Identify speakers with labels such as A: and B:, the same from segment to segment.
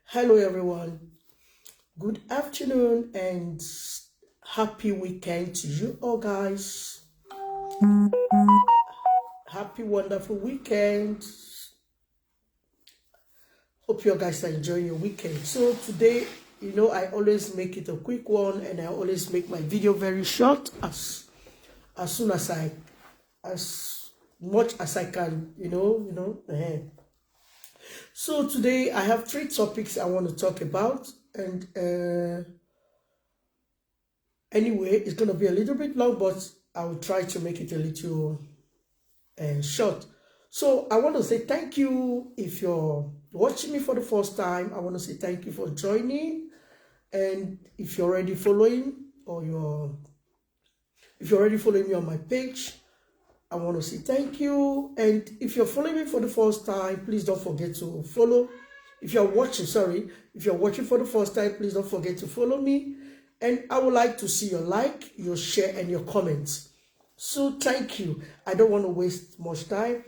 A: Hello, everyone. Good afternoon and happy weekend to you all, guys. Happy, wonderful weekend. Hope you guys are enjoying your weekend. So today, I always make it a quick one, and I always make my video very short as much as I can. So today I have 3 topics I want to talk about, and anyway, it's going to be a little bit long, but I will try to make it a little short. So I want to say thank you if you're watching me for the first time. I want to say thank you for joining, and if you're already following if you're already following me on my page, I want to say thank you. And if you're following me for the first time, please don't forget to follow. If you're watching for the first time, please don't forget to follow me. And I would like to see your like, your share, and your comments. So thank you. I don't want to waste much time.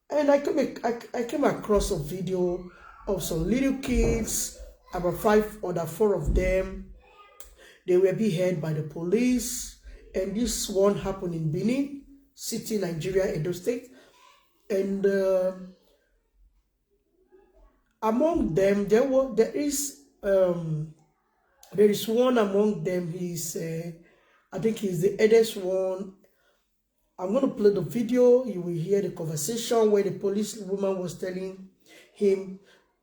A: And I came across a video of some little kids, about 4 of them. They were beheaded by the police. And this one happened in Benin City, Nigeria, Edo State. And among them, there is one among them. I think he's the eldest one. I'm going to play the video. You will hear the conversation where the police woman was telling him,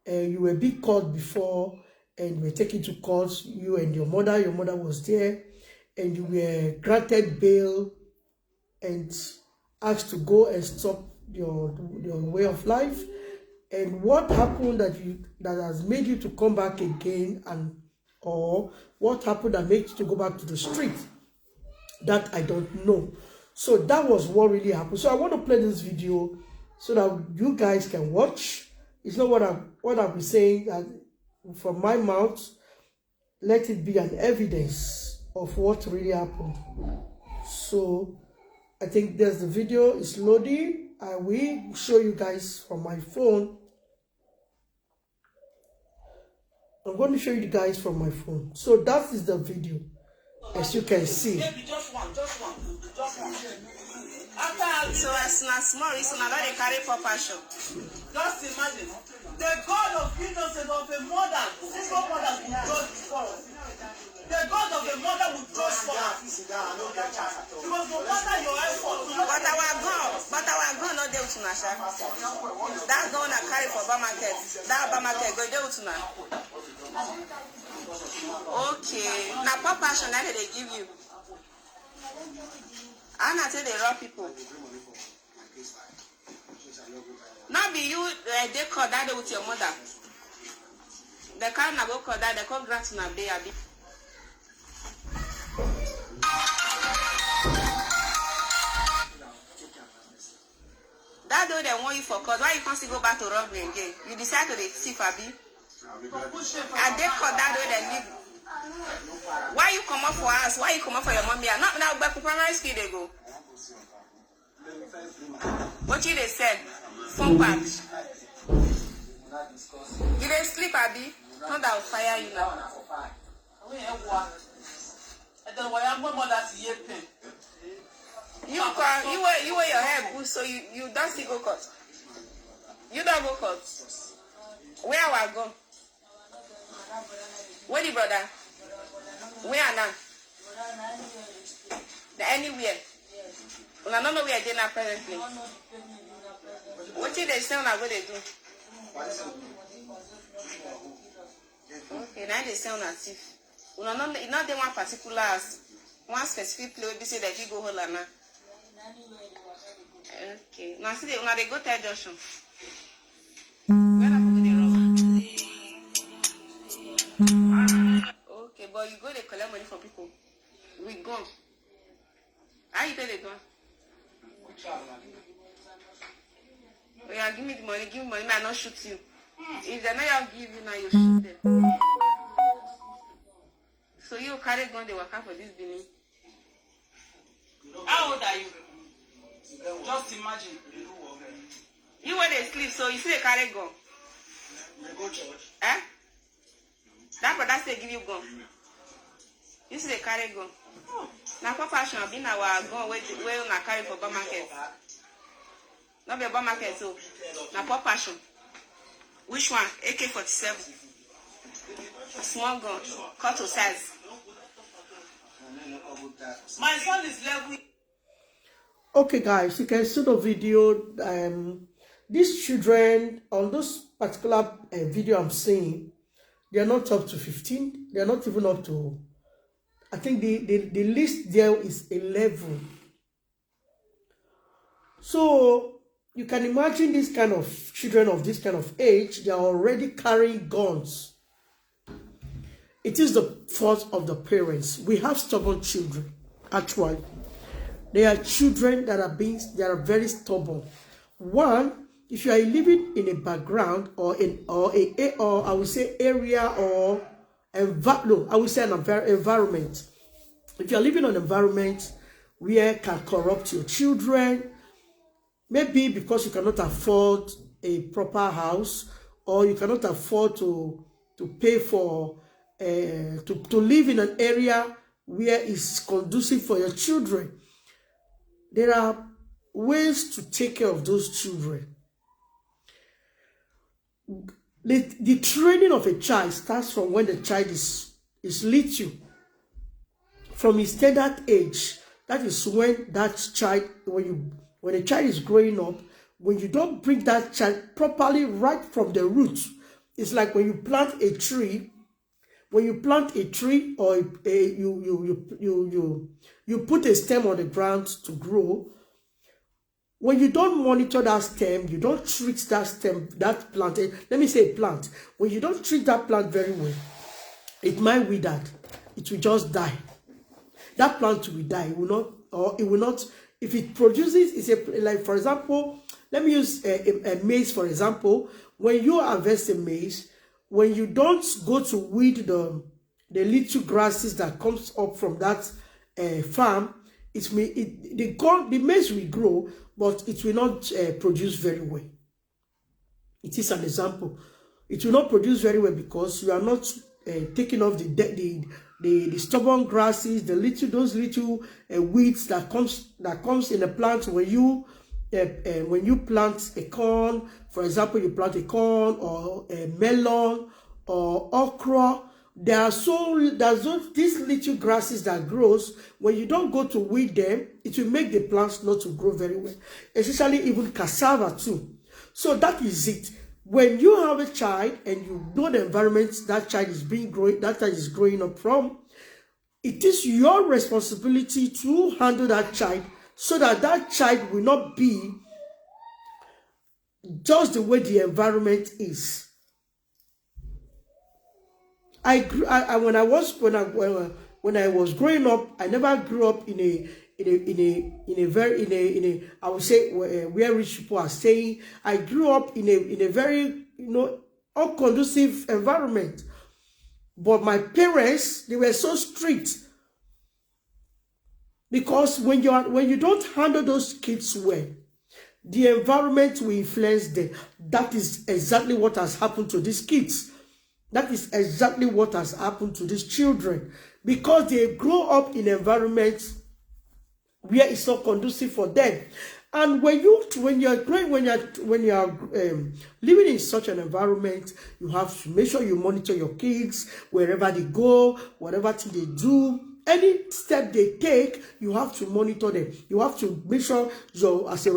A: you were being called before and were taken to court, you and your mother was there, and you were granted bail and asked to go and stop your way of life. And what happened that has made you to come back again, or what happened that made you to go back to the street? That I don't know. So that was what really happened. So I want to play this video so that you guys can watch. It's not what I'll be saying from my mouth. Let it be an evidence of what really happened. So I think there's the video. It's loading. I will show you guys from my phone. I'm going to show you guys from my phone. So that is the video, as you can see.
B: Just one. After so as soon as small reason, I don't carry proper show. Just imagine the God of innocence of a mother, single mother will judge for us. The God of a mother will judge for us. Because no matter your effort, but our God not there to Nasha. That's the one I carry for Bamarket. That Bamarket go there to Nasha. Okay. Now, proper passion that they give you. And I say they rob people. Now be you, they call that with your mother. They can't go call that, they call grant na be. That though they want you for cause, why you can't still go back to robbery again? You decide to see Fabi. And they call that though they live. Why you come up for us? Why you come up for your mommy? Not now back to primary school they go. What you they said? Phone back. You they sleep, Abby? Not that will fire you now. You wear your hair blue, so you don't still go cut. You don't go cut. Where I go? Where the brother? Where now? Anywhere. Well, I don't know where they're not presently. What did they say on what they do? Okay, now they say on a thief. Well, not the one particular, one specific place they say that you go hold on now. Okay, now see they go tell Joshua. Where are they wrong? Okay, but you go they collect money from people. We go. How you tell they go? Oh, yeah, give me the money, may I not shoot you. If they're not give you now, you shoot them. So you carry gun, they work out for this Benin. How old are you? Just imagine. You when they sleep, so you see they carry gun. You go church? Eh? That brother say give you gun. You see they carry gun. Now for fashion, been our gun where una carry for bar market. Not be bar market so. Now for fashion. Which one? AK-47. Small gun, cut to size. My son is level.
A: Okay, guys, you can see the video. These children on this particular video I'm seeing, they are not up to 15. They are not even up to. I think the list there is 11. So you can imagine this kind of children of this kind of age. They are already carrying guns. It is the fault of the parents. We have stubborn children, actually. They are children that are very stubborn. One, if you are living in a background or I would say area or I would say an environment. If you are living in an environment where can corrupt your children, maybe because you cannot afford a proper house or you cannot afford to pay for to live in an area where it's conducive for your children. There are ways to take care of those children. The training of a child starts from when the child is little. From his tender age, that is when that child, when a child is growing up, when you don't bring that child properly right from the root, it's like when you plant a tree. When you plant a tree or you put a stem on the ground to grow, when you don't monitor that stem, you don't treat that stem, that plant, let me say a plant, when you don't treat that plant very well, it might wither, it will just die. That plant will die, it will not, if it produces, like for example, let me use a maize for example. When you harvest a maize, when you don't go to weed the little grasses that comes up from that farm, the maize will grow, but it will not produce very well. It is an example. It will not produce very well because you are not taking off the stubborn grasses, those little weeds that comes in the plant when you plant a corn. For example, you plant a corn or a melon or okra. There's these little grasses that grows. When you don't go to weed them, it will make the plants not to grow very well. Especially even cassava too. So that is it. When you have a child and you know the environment that child is growing up from, it is your responsibility to handle that child so that that child will not be just the way the environment is. When I was growing up, I never grew up in a I would say where rich people are staying. I grew up in a very unconducive environment. But my parents, they were so strict. Because when you don't handle those kids well, the environment will influence them. That is exactly what has happened to these kids. That is exactly what has happened to these children. Because they grow up in environments where it's not conducive for them. And when you are living in such an environment, you have to make sure you monitor your kids wherever they go, whatever thing they do. Any step they take, you have to monitor them. You have to make sure as a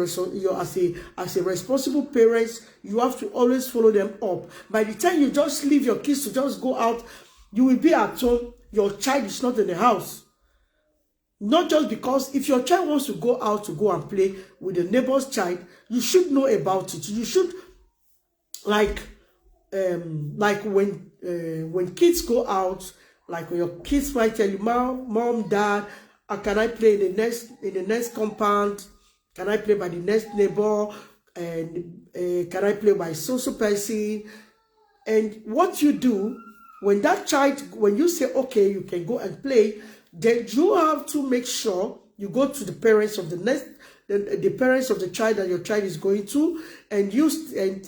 A: responsible parent, you have to always follow them up. By the time you just leave your kids to just go out, you will be at home. Your child is not in the house. Not just because if your child wants to go out to go and play with the neighbor's child, you should know about it. You should like when kids go out. Like when your kids might tell you, mom, dad, can I play in the next compound? Can I play by the next neighbor? And can I play by so person? And what you do when that child, when you say, okay, you can go and play, then you have to make sure you go to the parents of the the parents of the child that your child is going to, and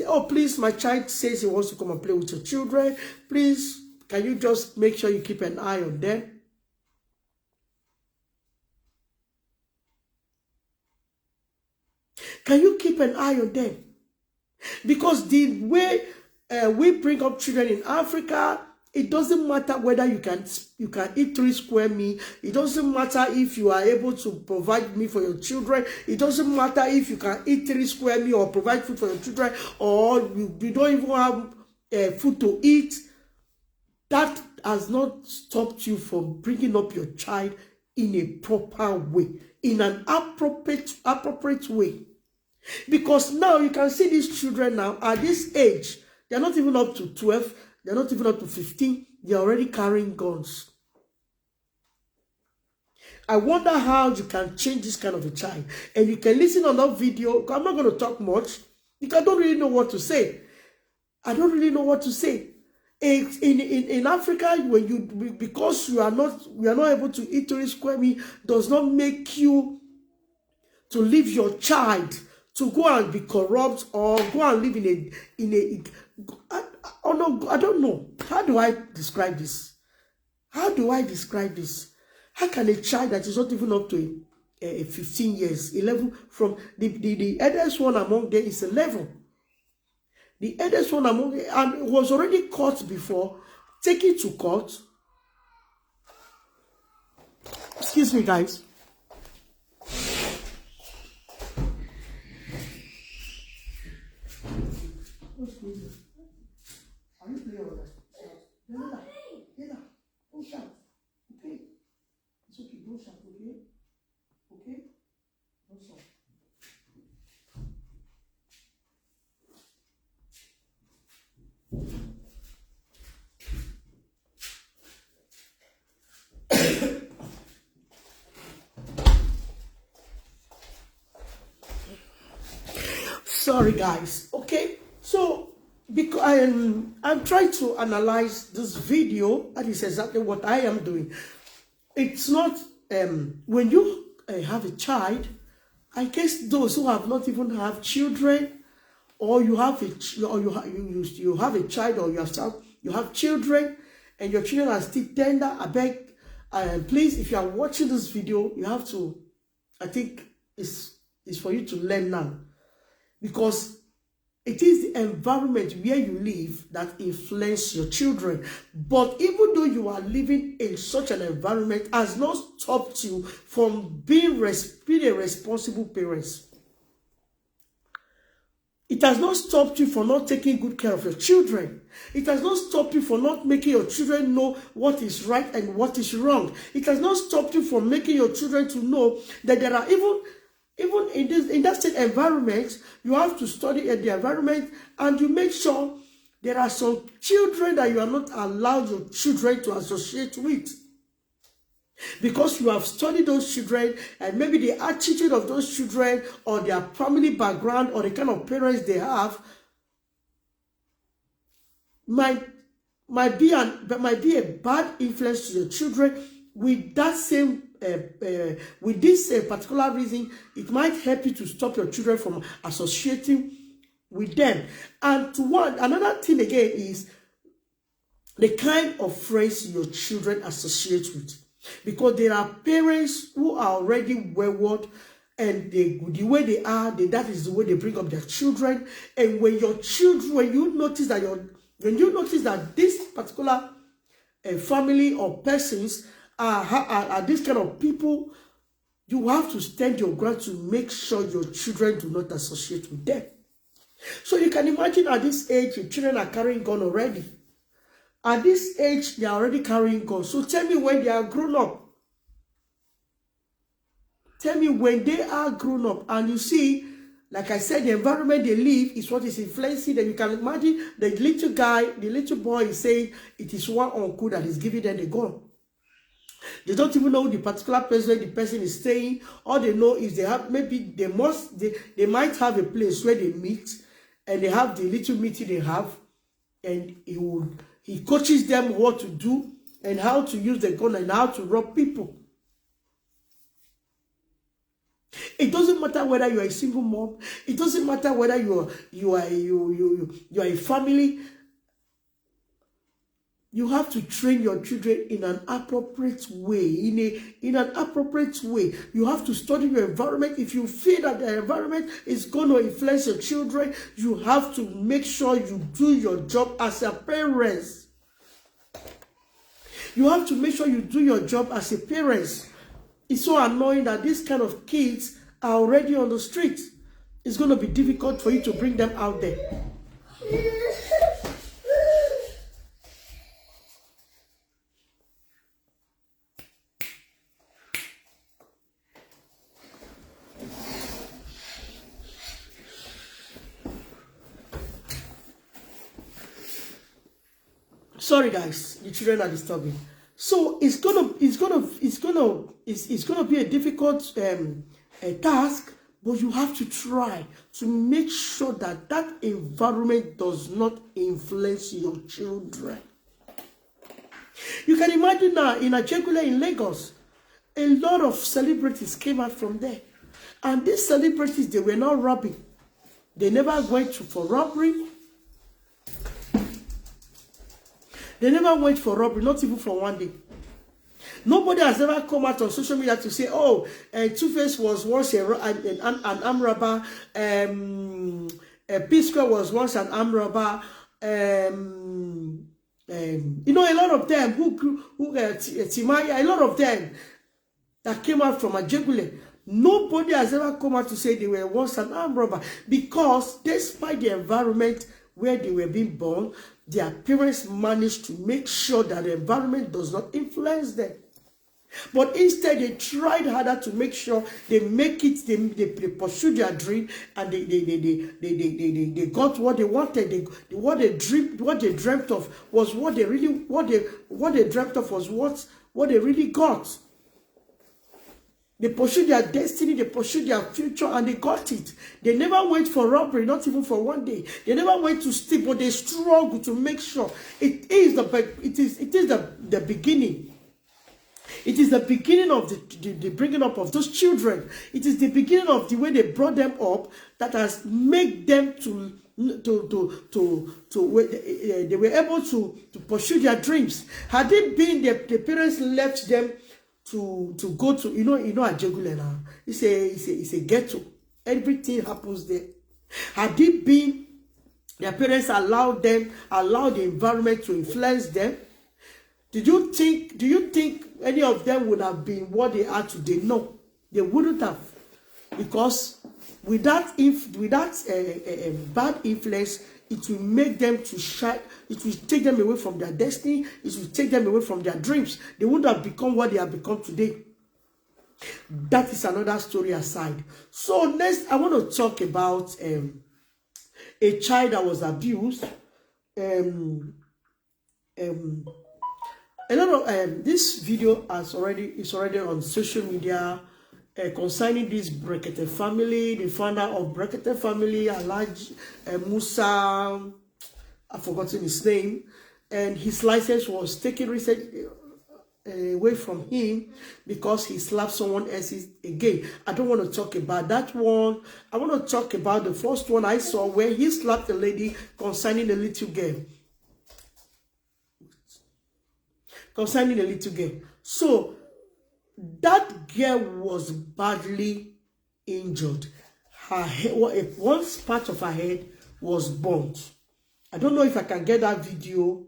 A: oh, please, my child says he wants to come and play with your children. Please, can you just make sure you keep an eye on them? Can you keep an eye on them? Because the way we bring up children in Africa, it doesn't matter whether you can eat 3 square meals. It doesn't matter if you are able to provide meal for your children. It doesn't matter if you can eat 3 square meals or provide food for your children, or you don't even have food to eat. That has not stopped you from bringing up your child in a proper way, in an appropriate way. Because now you can see these children now at this age, they're not even up to 12, they're not even up to 15, they're already carrying guns. I wonder how you can change this kind of a child. And you can listen on that video. I'm not going to talk much because I don't really know what to say. I don't really know what to say. In Africa, because we are not able to eat 3 square meals, does not make you to leave your child to go and be corrupt or go and live I don't know. How do I describe this? How do I describe this? How can a child that is not even up to 15 years, 11, from the eldest one among them is 11. The eldest one among them, and was already caught before, taken to court. Excuse me, guys. Are you playing on that? Don't shout. Okay? It's okay. Don't shout. Okay? Okay? Don't shout. Sorry, guys. Okay? So, because I'm trying to analyze this video, that is exactly what I am doing. It's not when you have a child, I guess those who have not even have children, or you have a you have a child, or you have children, and your children are still tender. I beg, please, if you are watching this video, you have to. I think it's for you to learn now, because it is the environment where you live that influences your children. But even though you are living in such an environment, has not stopped you from being a responsible parent. It has not stopped you from not taking good care of your children. It has not stopped you from not making your children know what is right and what is wrong. It has not stopped you from making your children to know that there are even in that state environment, you have to study at the environment, and you make sure there are some children that you are not allowed your children to associate with. Because you have studied those children, and maybe the attitude of those children, or their family background, or the kind of parents they have, might be a bad influence to your children. With that same with this particular reason, it might help you to stop your children from associating with them. And another thing again is the kind of friends your children associate with, because there are parents who are already wayward, and the way they are, that is the way they bring up their children. And when you notice that this particular family or persons are this kind of people, you have to stand your ground to make sure your children do not associate with them. So you can imagine at this age, your children are carrying gun already. At this age, they are already carrying guns. So tell me when they are grown up. Tell me when they are grown up, and you see, like I said, the environment they live is what is influencing them. You can imagine the little boy is saying it is one uncle that is giving them the gun. They don't even know the particular place where the person is staying. All they know is they might have a place where they meet, and they have the little meeting they have, and he coaches them what to do and how to use the gun and how to rob people. It doesn't matter whether you are a single mom. It doesn't matter whether you are a family. You have to train your children in an appropriate way. In an appropriate way. You have to study your environment. If you feel that the environment is going to influence your children, you have to make sure you do your job as a parent. You have to make sure you do your job as a parent. It's so annoying that these kind of kids are already on the street. It's going to be difficult for you to bring them out there. Sorry guys, the children are disturbing. So it's gonna be a difficult task, but you have to try to make sure that that environment does not influence your children. You can imagine now in Ajegule in Lagos, a lot of celebrities came out from there, and these celebrities, they were not robbing. They never went for robbery. They never went for robbery, not even for one day. Nobody has ever come out on social media to say, oh, Two-Face was once an armed robber, P-Square was once an armed robber, you know, a lot of them, Timaya, a lot of them that came out from Ajegule, nobody has ever come out to say they were once an armed robber, because despite the environment where they were being born, their parents managed to make sure that the environment does not influence them. But instead, they tried harder to make sure they make it, they pursue their dream, and they got what they wanted. What they dreamt of was what they dreamt of was what they really got. They pursued their destiny, they pursued their future, and they got it. They never went for robbery, not even for one day. They never went to steal, but they struggled to make sure. It is the beginning. It is the beginning of the bringing up of those children. It is the beginning of the way they brought them up that has made them they were able to pursue their dreams. Had it been their parents left them to go to, you know Ajegule now, it's a ghetto. Everything happens there. Had it been their parents allowed the environment to influence them, do you think any of them would have been what they are today? No, they wouldn't have, because without bad influence, it will make them to shine. It will take them away from their destiny. It will take them away from their dreams. They wouldn't have become what they have become today. That is another story aside. So next, I want to talk about a child that was abused. A lot of this video is already on social media concerning this Brekete family, the founder of Brekete family, Alhaji Musa, I've forgotten his name, and his license was taken recently away from him because he slapped someone else again. I don't want to talk about that one. I want to talk about the first one I saw where he slapped a lady concerning a little girl. So that girl was badly injured. Her head, one part of her head was burnt. I don't know if I can get that video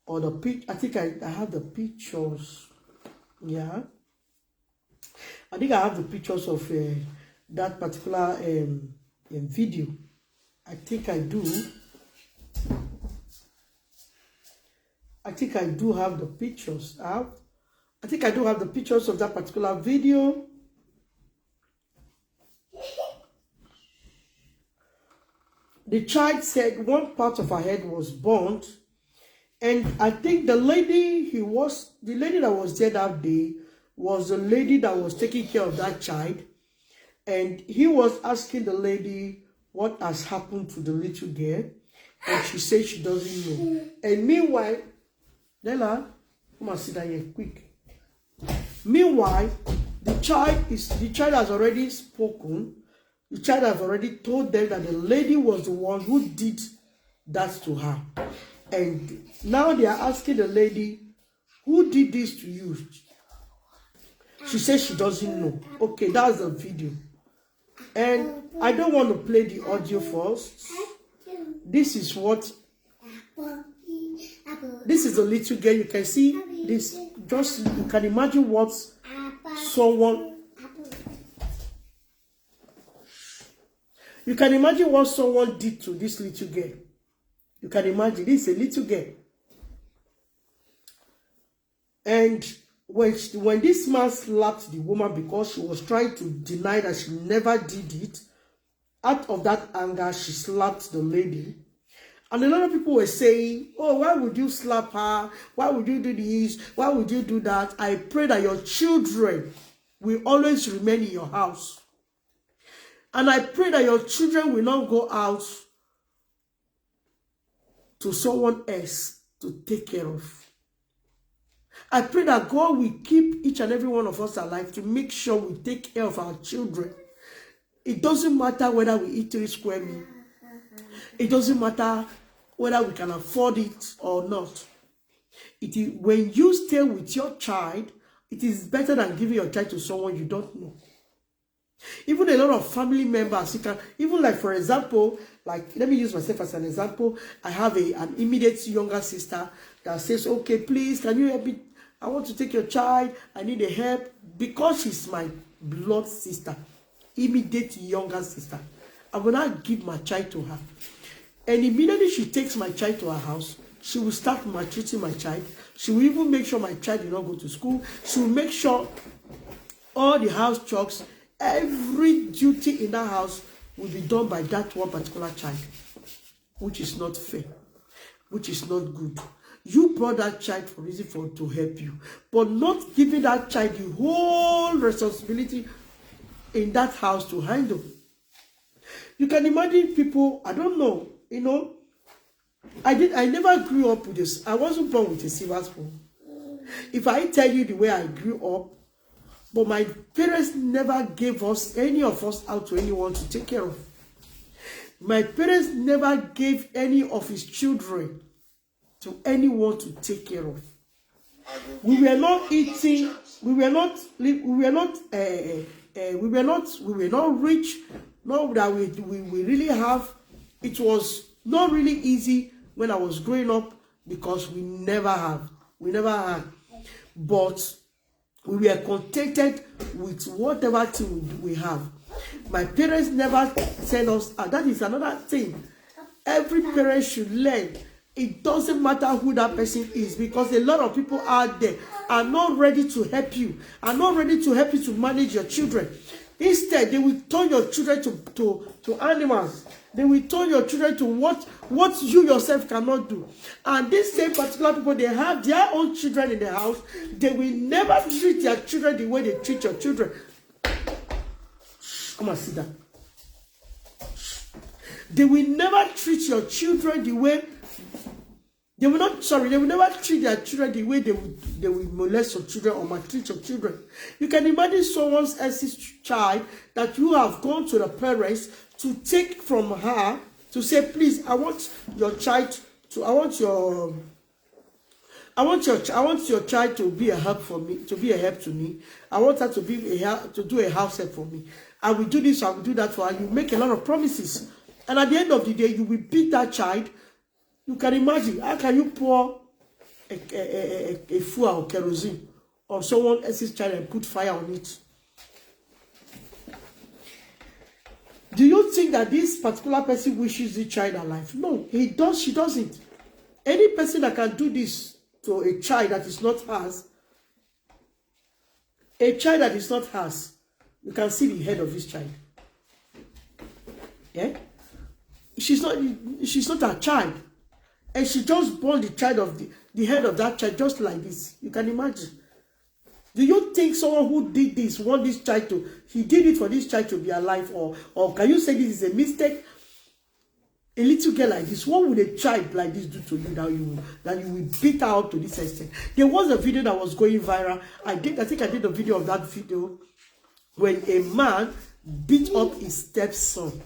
A: or the picture. I think I have the pictures. Yeah, I think I have the pictures of that particular video. I think I do. I think I do have the pictures. I think I do have the pictures of that particular video. The child said one part of her head was burnt, and I think the lady that was there that day was the lady that was taking care of that child, and he was asking the lady what has happened to the little girl, and she said she doesn't know. And meanwhile, Nella, come and sit down here quick. Meanwhile, The child has already spoken. The child has already told them that the lady was the one who did that to her. And now they are asking the lady, who did this to you? She says she doesn't know. Okay, that's the video. And I don't want to play the audio first. This is what... This is a little girl. You can see this. Just, you can imagine what someone... You can imagine what someone did to this little girl. You can imagine. This is a little girl. And when this man slapped the woman because she was trying to deny that she never did it, out of that anger, she slapped the lady. And a lot of people were saying, oh, why would you slap her? Why would you do this? Why would you do that? I pray that your children will always remain in your house. And I pray that your children will not go out to someone else to take care of. I pray that God will keep each and every one of us alive to make sure we take care of our children. It doesn't matter whether we eat 3 square meals. It doesn't matter whether we can afford it or not. It is, when you stay with your child, it is better than giving your child to someone you don't know. Even a lot of family members, you can, even like for example, like let me use myself as an example. I have an immediate younger sister that says, okay, please, can you help me? I want to take your child. I need a help. Because she's my blood sister, immediate younger sister, I will not give my child to her. And immediately she takes my child to her house, she will start maltreating my child. She will even make sure my child will not go to school. She will make sure all the house chores, every duty in that house will be done by that one particular child, which is not fair, which is not good. You brought that child for reason to help you, but not giving that child the whole responsibility in that house to handle. You can imagine people, I don't know, you know, I never grew up with this. I wasn't born with a silver spoon. If I tell you the way I grew up, but my parents never gave us, any of us, out to anyone to take care of. My parents never gave any of his children to anyone to take care of. We were not eating, we were not rich, not that we really have. It was not really easy when I was growing up because we never had. But we were contented with whatever thing we have. My parents never sent us, and that is another thing. Every parent should learn. It doesn't matter who that person is, because a lot of people out there are not ready to help you, are not ready to help you to manage your children. Instead, they will turn your children to animals. They will turn your children to what you yourself cannot do. And these same particular people, they have their own children in the house. They will never treat their children the way they treat your children. Come and sit down. They will never treat your children the way they will never treat their children the way they will molest your children or maltreat your children. You can imagine someone else's child that you have gone to the parents to take from her to say, please, I want your child to be a help for me, to be a help to me. I want her to do a house help for me. I will do this, I will do that for her. You make a lot of promises. And at the end of the day, you will beat that child. You can imagine, how can you pour a fuel or kerosene on someone else's child and put fire on it? Do you think that this particular person wishes the child alive? No, he does, she doesn't. Any person that can do this to a child that is not hers, you can see the head of this child. Yeah? She's not a child. And she just burned the child of the head of that child just like this. You can imagine. Do you think someone who did this want this child to, he did it for this child to be alive, or can you say this is a mistake? A little girl like this, what would a child like this do to you that you will beat her out to this extent? There was a video that was going viral. I think I did a video of that video when a man beat up his stepson,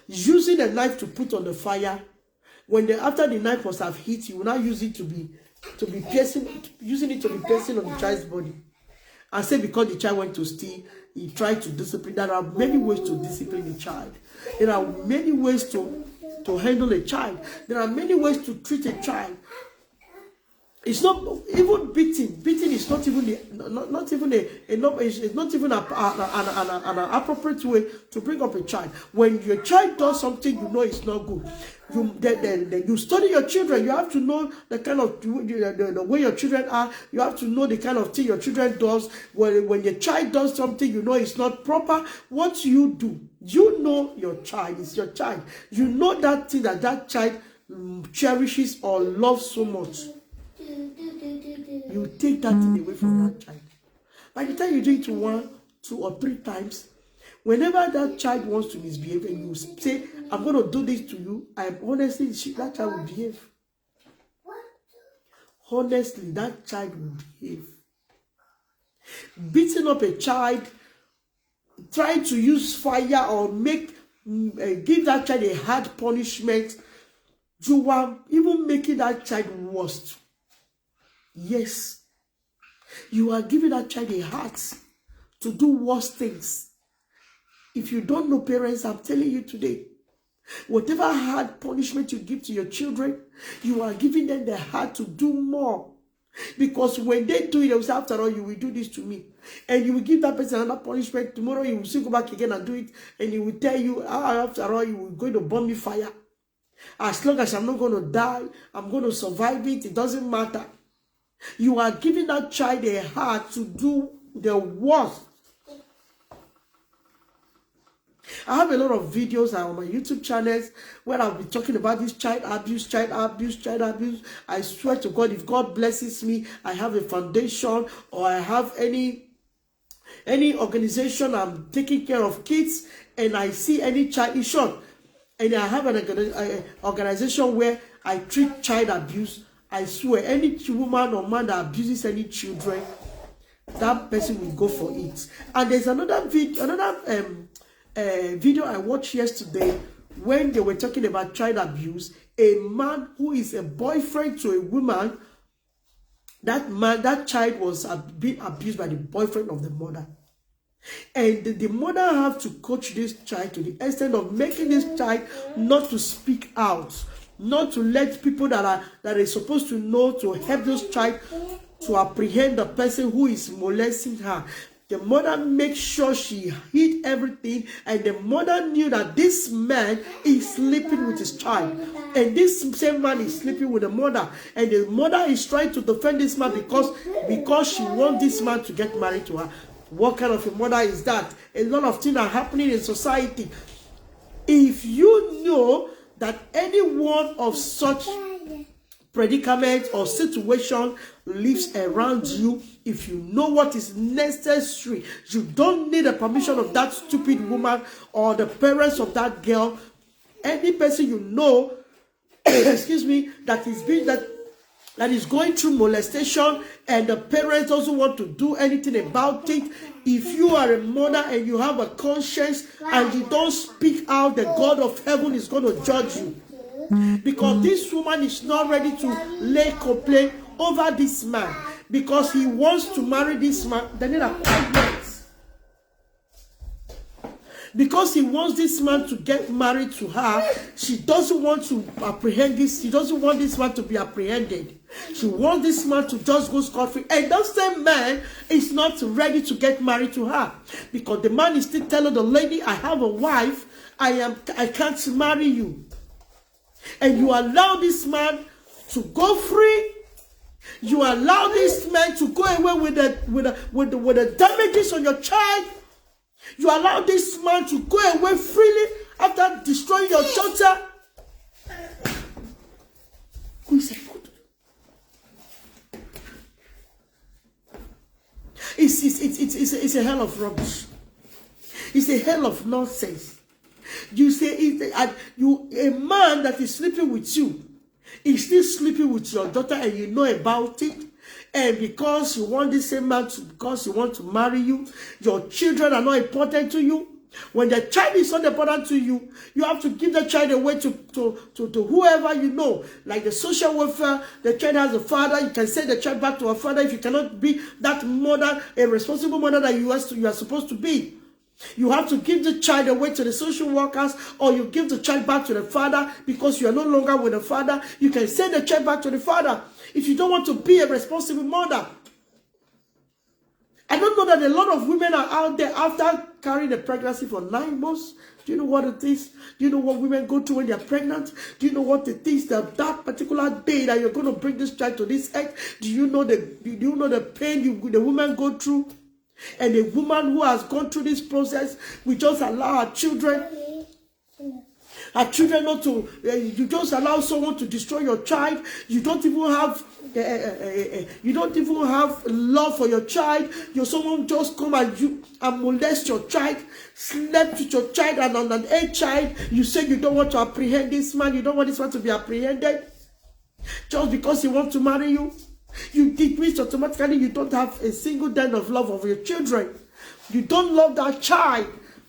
A: using a knife to put on the fire. When after the knife must have hit, you will now use it to be piercing, using it to be piercing on the child's body. And say because the child went to steal, he tried to discipline. There are many ways to discipline a child. There are many ways to handle a child. There are many ways to treat a child. It's not even beating. Beating is not even an appropriate way to bring up a child. When your child does something you know it's not good, you study your children. You have to know the kind of the way your children are. You have to know the kind of thing your children does. When your child does something you know it's not proper, what you do, you know your child is your child. You know that thing that child cherishes or loves so much. You take that thing away from that child. By the time you do it 1, 2, or 3 times, whenever that child wants to misbehave and you say, I'm going to do this to you, honestly, that child will behave. Honestly, that child will behave. Beating up a child, trying to use fire or give that child a hard punishment, you are even making that child worse. Yes, you are giving that child a heart to do worse things. If you don't know parents, I'm telling you today, whatever hard punishment you give to your children, you are giving them the heart to do more. Because when they do it, they will say, after all, you will do this to me. And you will give that person another punishment. Tomorrow, you will still go back again and do it. And he will tell you, after all, you will go to burn me fire. As long as I'm not going to die, I'm going to survive it. It doesn't matter. You are giving that child a heart to do the worst. I have a lot of videos on my YouTube channels where I'll be talking about this child abuse. I swear to God, if God blesses me, I have a foundation or I have any organization I'm taking care of kids, and I see any child, in short, and I have an organization where I treat child abuse. I swear, any woman or man that abuses any children, that person will go for it. And there's another video I watched yesterday when they were talking about child abuse. A man who is a boyfriend to a woman, that child was being abused by the boyfriend of the mother. And the mother have to coach this child to the extent of making this child not to speak out, not to let people that are supposed to know to help this child to apprehend the person who is molesting her. The mother makes sure she hid everything, and the mother knew that this man is sleeping with his child, and this same man is sleeping with the mother, and the mother is trying to defend this man because she wants this man to get married to her. What kind of a mother is that? A lot of things are happening in society. If you know that any one of such predicament or situation lives around you, if you know what is necessary, you don't need the permission of that stupid woman or the parents of that girl. Any person you know excuse me, that is going through molestation, and the parents also want to do anything about it. If you are a mother and you have a conscience and you don't speak out, the God of heaven is going to judge you. Because this woman is not ready to lay complaint over this man, because he wants to marry this man. They need appointments. Because he wants this man to get married to her, she doesn't want to apprehend this. She doesn't want this man to be apprehended. She wants this man to just go scot-free. And that same man is not ready to get married to her, because the man is still telling the lady, I have a wife, I can't marry you. And you allow this man to go free. You allow this man to go away with the damages on your child. You allow this man to go away freely after destroying your daughter. Who is a good? It's a hell of rubbish. It's a hell of nonsense. You say a man that is sleeping with you is still sleeping with your daughter, and you know about it, And because you want this same man because you want to marry you, your children are not important to you. When the child is not important to you, you have to give the child away to whoever you know. Like the social welfare, the child has a father, you can send the child back to her father if you cannot be that mother, a responsible mother that you are supposed to be. You have to give the child away to the social workers, or you give the child back to the father because you are no longer with the father. You can send the child back to the father if you don't want to be a responsible mother. I don't know that a lot of women are out there after carrying a pregnancy for 9 months. Do you know what it is? Do you know what women go through when they're pregnant? Do you know what it is that particular day that you're going to bring this child to this earth? Do you know the pain the woman go through? And a woman who has gone through this process, we just allow our children not to, you just allow someone to destroy your child. You don't even have love for your child. Someone just come at you and molest your child, slept with your child, and on an 8 child, you say you don't want to apprehend this man. You don't want this man to be apprehended just because he wants to marry you. It means automatically you don't have a single dent of love of your children. You don't love that child.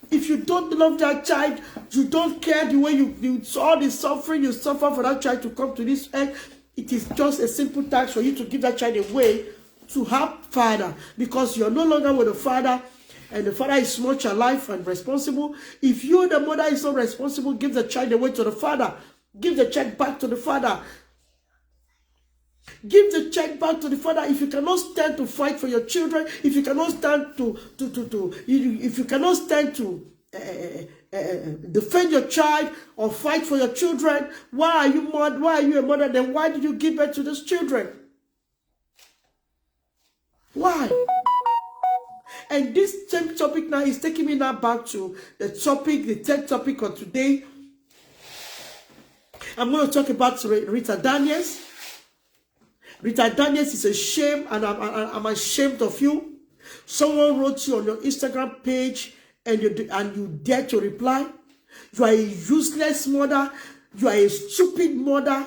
A: If you don't love that child, you don't care the way you saw the suffering you suffer for that child to come to this earth. It is just a simple task for you to give that child away to her father, because you're no longer with the father, and the father is much alive and responsible. If you, the mother, is not responsible, give the child away to the father. Give the child back to the father. Give the child back to the father. If you cannot stand to fight for your children, if you cannot stand if you cannot stand to defend your child or fight for your children, why are you a mother? Then why did you give birth to those children? Why? And this same topic now is taking me now back to the third topic of today. I'm going to talk about Rita Daniels. Rita Daniels is a shame, and I'm ashamed of you. Someone wrote you on your Instagram page, and you dare to reply. You are a useless mother. You are a stupid mother.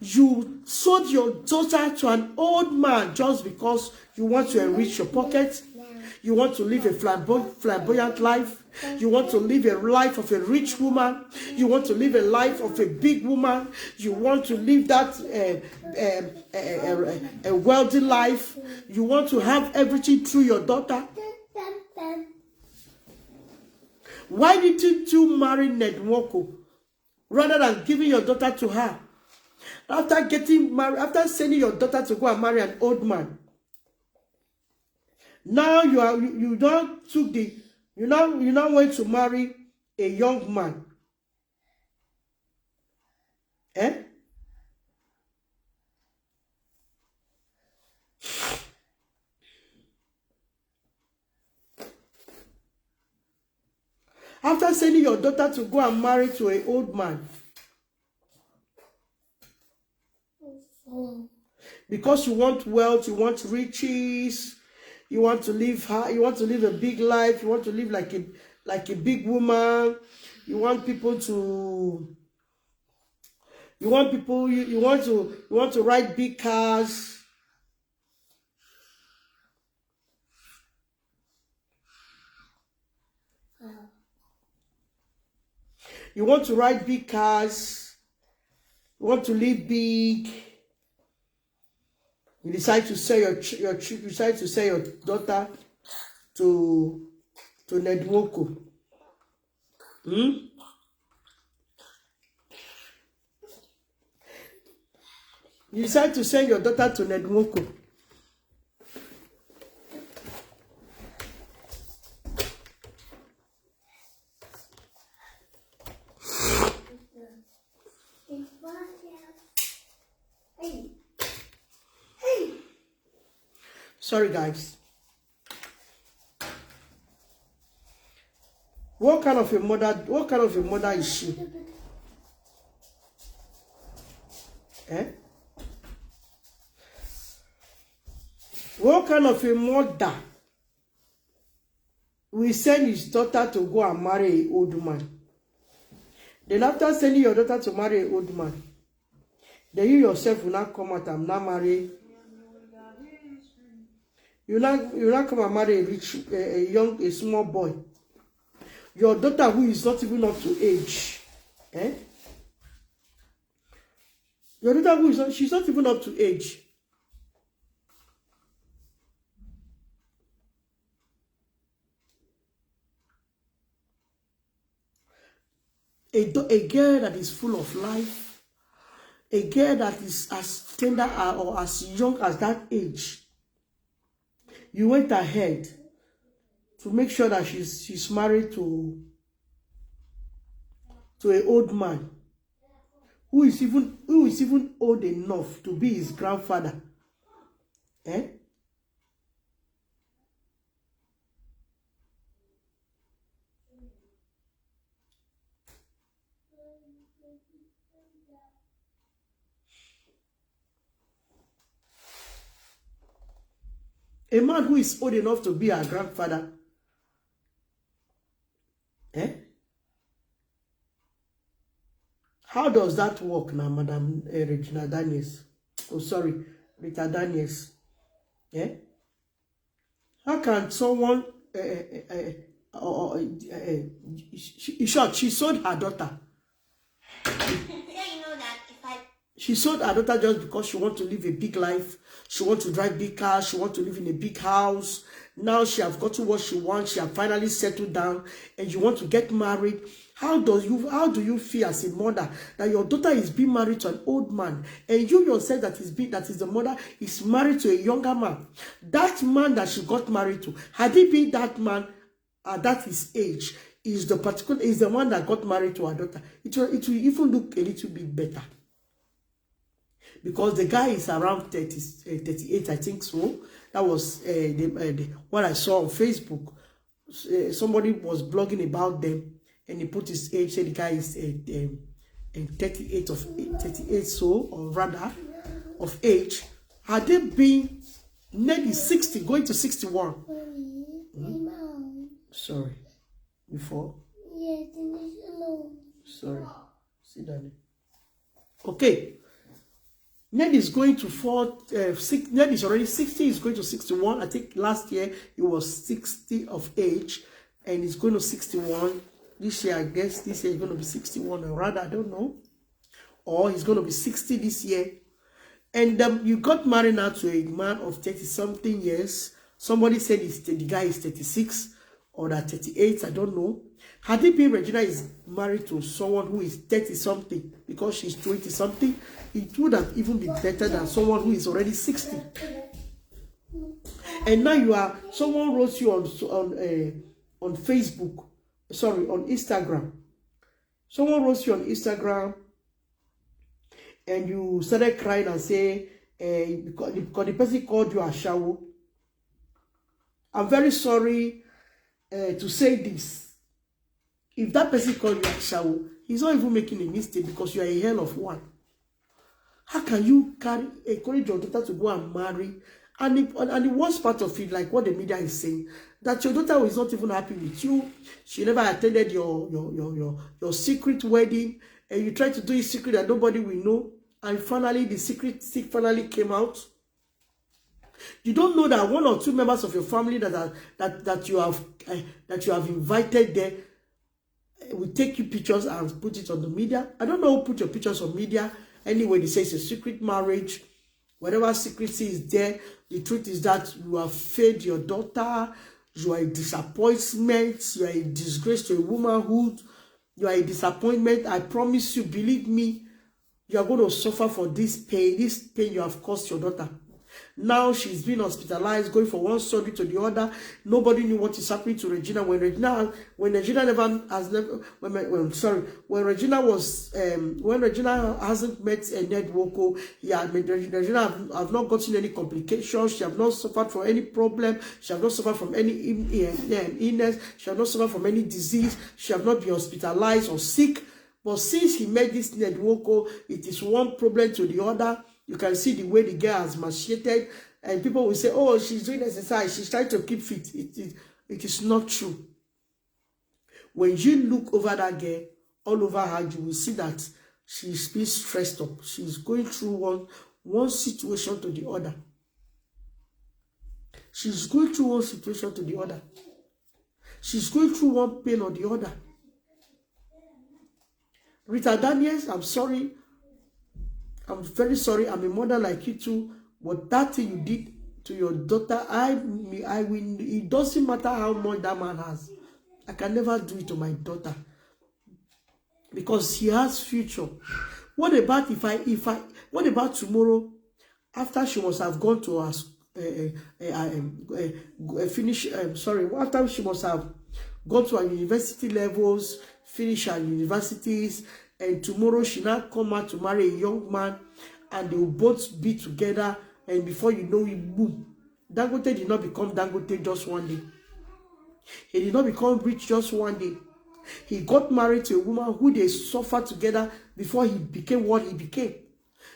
A: You sold your daughter to an old man just because you want to enrich your pocket. You want to live a flamboyant life. You want to live a life of a rich woman. You want to live a life of a big woman. You want to live that a wealthy life. You want to have everything through your daughter. Why didn't you marry Ned Nwoko rather than giving your daughter to her? After getting married, after sending your daughter to go and marry an old man, now you now want to marry a young man. Eh? After sending your daughter to go and marry to an old man, because you want wealth, you want riches, you want to live a big life, you want to live like a big woman, you want to ride big cars. You want to ride big cars. You want to live big. You decide to sell your daughter to Ned Nwoko. You decide to sell your daughter to Ned Nwoko. Sorry, guys. What kind of a mother is she? Eh? What kind of a mother will send his daughter to go and marry an old man? Then after sending your daughter to marry an old man, then you yourself will not come out and not marry You not come and marry a small boy. Your daughter who is not even up to age. Eh? Your daughter who is not, she's not even up to age. A girl that is full of life, a girl that is as tender or as young as that age. You went ahead to make sure that she's married to an old man who is even old enough to be his grandfather. Eh? A man who is old enough to be her grandfather. Eh? How does that work now, Madam Regina Daniels? Oh, sorry, Rita Daniels. Eh? How can someone... she sold her daughter. She sold her daughter just because she wants to live a big life. She wants to drive big cars. She wants to live in a big house. Now she has gotten what she wants. She has finally settled down, and you want to get married. How do you feel as a mother that your daughter is being married to an old man, and you yourself that is the mother is married to a younger man? That man that she got married to, had he been that man at that his age, is the one that got married to her daughter, it will even look a little bit better. Because the guy is around 38, I think so. That was what I saw on Facebook. Somebody was blogging about them, and he put his age. Said the guy is 38 so, or rather, of age. Had they been nearly 60, going to 61? Sorry, before. Sorry, sit down. Okay. Ned is going to Ned is already 60, he's going to 61. I think last year he was 60 of age, and he's going to 61. This year, I guess this year he's going to be 61, or rather, I don't know. Or he's going to be 60 this year. And you got married now to a man of 30-something years. Somebody said the guy is 36 or that 38, I don't know. Had it been Regina is married to someone who is 30-something because she's 20-something, it would have even been better than someone who is already 60. And now someone wrote you on Facebook, sorry, on Instagram. Someone wrote you on Instagram, and you started crying and say, because the person called you a shower. I'm very sorry to say this. If that person called you a shower, he's not even making a mistake, because you are a hell of one. How can you encourage your daughter to go and marry? And the worst part of it, like what the media is saying, that your daughter is not even happy with you. She never attended your secret wedding, and you tried to do a secret that nobody will know. And finally, the secret finally came out. You don't know that one or two members of your family that you have invited there will take you pictures and put it on the media. I don't know who put your pictures on media. Anyway, they say it's a secret marriage. Whatever secrecy is there, the truth is that you have failed your daughter. You are a disappointment. You are a disgrace to a womanhood. You are a disappointment. I promise you, believe me, you are going to suffer for this pain you have caused your daughter. Now she's been hospitalized, going from one surgery to the other. Nobody knew what is happening to Regina. When Regina hasn't met Ned Nwoko, Regina have not gotten any complications. She have not suffered from any problem. She have not suffered from any illness. She have not suffered from any disease. She have not been hospitalized or sick. But since he met this Ned Nwoko, it is one problem to the other. You can see the way the girl has emaciated, and people will say, oh, she's doing exercise, she's trying to keep fit. It is not true. When you look over that girl, all over her, you will see that she's being stressed up. She's going through one situation to the other. She's going through one situation to the other. She's going through one pain or the other. Rita Daniels, I'm sorry. I'm very sorry. I'm a mother like you too. But that thing you did to your daughter, I will. It doesn't matter how much that man has. I can never do it to my daughter because she has future. What about what about tomorrow? After she must have gone to us, after she must have gone to her university levels, finish her universities, and tomorrow she now come out to marry a young man, and they will both be together, and before you know it, boom. Dangote did not become Dangote just one day. He did not become rich just one day. He got married to a woman who they suffered together before he became what he became.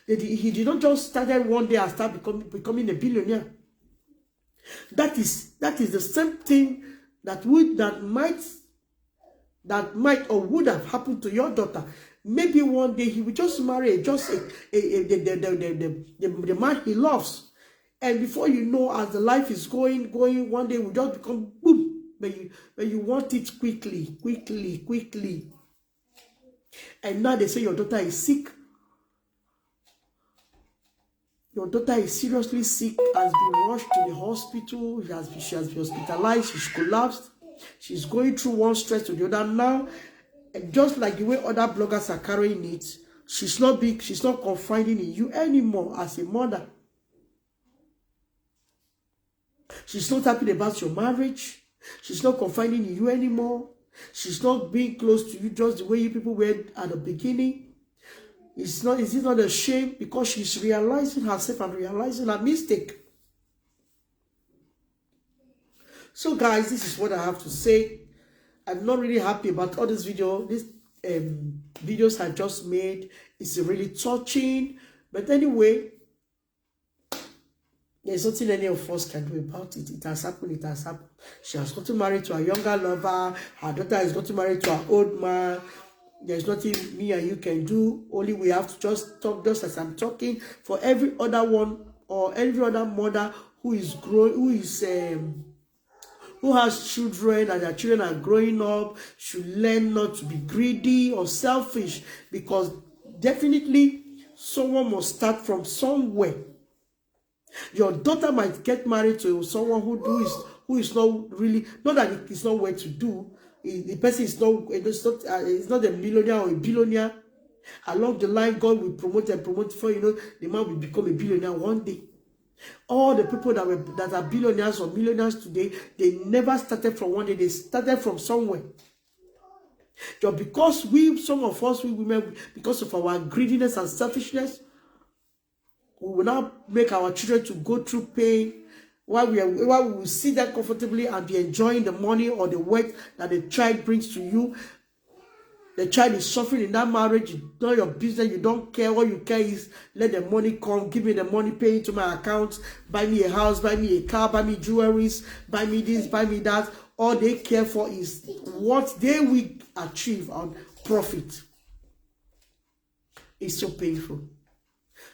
A: He did not just start one day and start becoming a billionaire. That is the same thing that might or would have happened to your daughter. Maybe one day he will just marry the man he loves, and before you know, as the life is going, one day will just become boom. But you want it quickly. And now they say your daughter is sick. Your daughter is seriously sick, has been rushed to the hospital. She has been hospitalized. She's collapsed. She's going through one stress to the other now. And just like the way other bloggers are carrying it, she's not confiding in you anymore as a mother. She's not happy about your marriage. She's not confiding in you anymore. She's not being close to you just the way you people were at the beginning. Is it not a shame? Because she's realizing herself and realizing her mistake. So guys, this is what I have to say. I'm not really happy about all this video. These videos I just made. It's really touching. But anyway, there's nothing any of us can do about it. It has happened. She has gotten married to a younger lover. Her daughter has gotten married to an old man. There's nothing me and you can do. Only we have to just talk just as I'm talking. For every other one or every other mother who is growing, who has children and their children are growing up, should learn not to be greedy or selfish, because definitely someone must start from somewhere. Your daughter might get married to someone who is not really, not that it's not well to do. The person is not a millionaire or a billionaire. Along the line, God will promote before you know, the man will become a billionaire one day. All the people that are billionaires or millionaires today, they never started from one day. They started from somewhere. Just because some of us women, because of our greediness and selfishness, we will now make our children to go through pain while we will sit there comfortably and be enjoying the money or the wealth that the child brings to you. The child is suffering in that marriage. It's not your business. You don't care. All you care is let the money come. Give me the money, pay into my account. Buy me a house, buy me a car, buy me jewelries, buy me this, buy me that. All they care for is what they will achieve on profit. It's so painful.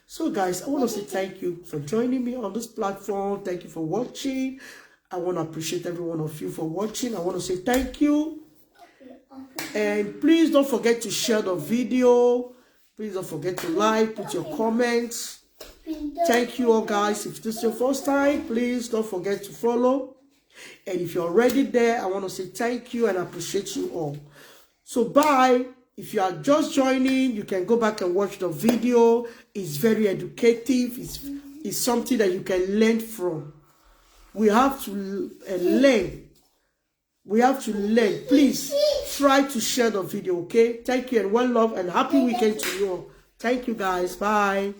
A: So guys, I want to say thank you for joining me on this platform. Thank you for watching. I want to appreciate every one of you for watching. I want to say thank you. And please don't forget to share the video. Please don't forget to like, put your comments. Thank you all guys. If this is your first time, please don't forget to follow. And if you're already there, I want to say thank you and appreciate you all. So bye. If you are just joining, you can go back and watch the video. It's very educative. It's something that you can learn from. We have to learn. We have to learn. Please try to share the video, okay? Thank you and one love and happy weekend to you all. Thank you guys. Bye.